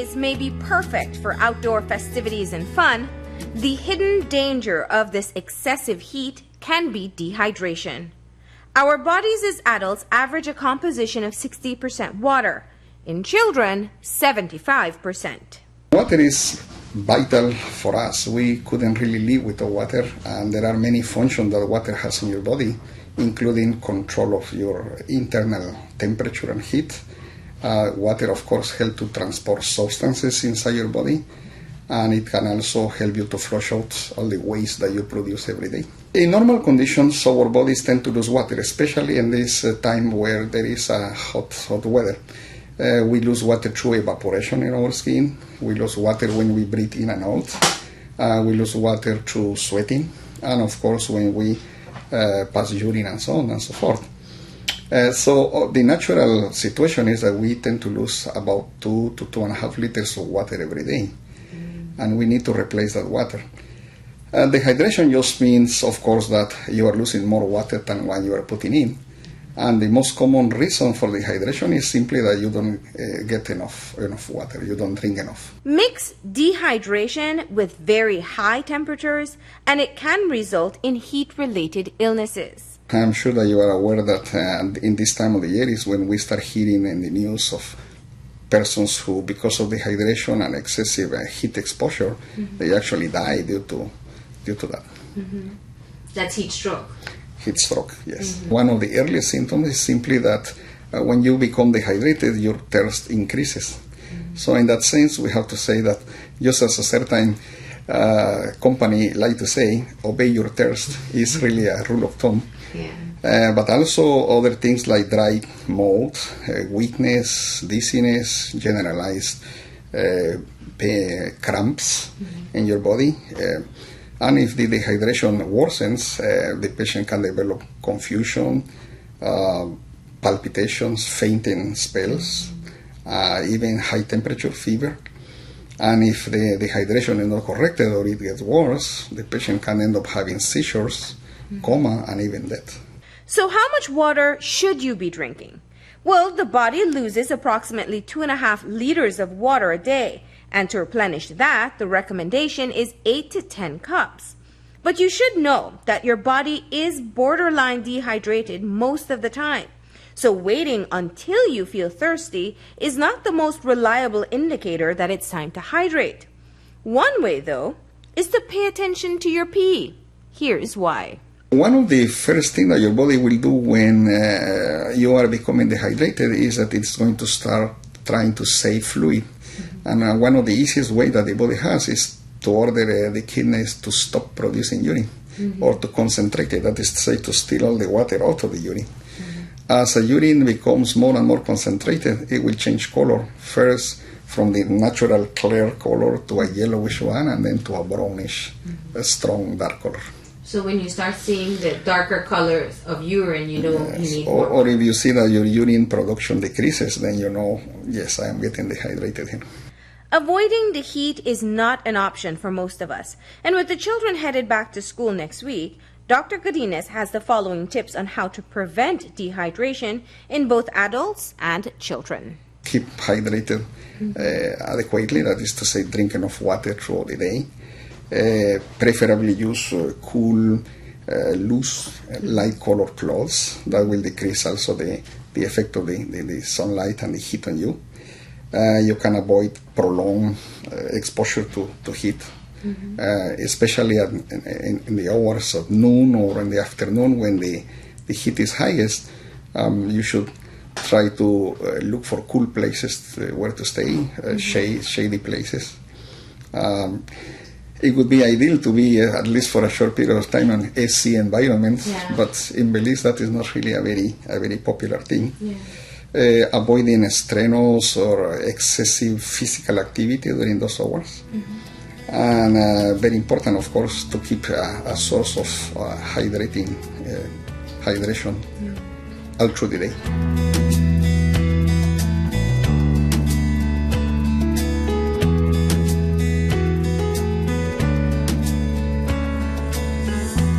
days may be perfect for outdoor festivities and fun, the hidden danger of this excessive heat can be dehydration. Our bodies as adults average a composition of 60% water. In children, 75%. Water is vital for us. We couldn't really live without water, and there are many functions that water has in your body, including control of your internal temperature and heat. Water, of course, helps to transport substances inside your body, and it can also help you to flush out all the waste that you produce every day. In normal conditions, our bodies tend to lose water, especially in this time where there is hot weather. We lose water through evaporation in our skin. We lose water when we breathe in and out. We lose water through sweating, and of course when we pass urine and so on and so forth. So the natural situation is that we tend to lose about 2 to 2.5 liters of water every day, and we need to replace that water. Dehydration just means, of course, that you are losing more water than what you are putting in. And the most common reason for dehydration is simply that you don't get enough water, you don't drink enough. Mix dehydration with very high temperatures, and it can result in heat-related illnesses. I'm sure that you are aware that in this time of the year is when we start hearing in the news of persons who, because of dehydration and excessive heat exposure, they actually die due to that. That's heat stroke. Heat stroke, yes. One of the earliest symptoms is simply that when you become dehydrated, your thirst increases. So in that sense, we have to say that just as a certain company like to say, obey your thirst is really a rule of thumb. But also other things like dry mouth, weakness, dizziness, generalized cramps in your body. And if the dehydration worsens, the patient can develop confusion, palpitations, fainting spells, even high temperature fever. And if the dehydration is not corrected or it gets worse, the patient can end up having seizures, coma, and even death. So how much water should you be drinking? Well, the body loses approximately 2.5 liters of water a day. And to replenish that, the recommendation is 8 to 10 cups. But you should know that your body is borderline dehydrated most of the time. So waiting until you feel thirsty is not the most reliable indicator that it's time to hydrate. One way, though, is to pay attention to your pee. Here's why. One of the first things that your body will do when you are becoming dehydrated is that it's going to start trying to save fluid. And one of the easiest ways that the body has is to order the kidneys to stop producing urine or to concentrate it, that is to say, to steal all the water out of the urine. As the urine becomes more and more concentrated, it will change color, first from the natural clear color to a yellowish one, and then to a brownish, a strong dark color. So when you start seeing the darker colors of urine, you know you need more. Or if you see that your urine production decreases, then you know, yes, I am getting dehydrated here. Avoiding the heat is not an option for most of us. And with the children headed back to school next week, Dr. Godinez has the following tips on how to prevent dehydration in both adults and children. Keep hydrated adequately, that is to say, drink enough water throughout the day. Preferably use cool, loose, light-colored clothes. That will decrease also the effect of the sunlight and the heat on you. You can avoid prolonged exposure to heat, especially in the hours of noon or in the afternoon when the heat is highest. You should try to look for cool places where to stay, shady places. It would be ideal to be, at least for a short period of time, an AC environment, but in Belize that is not really a very popular thing. Avoiding strenuous or excessive physical activity during those hours. And very important, of course, to keep a source of hydration all through the day.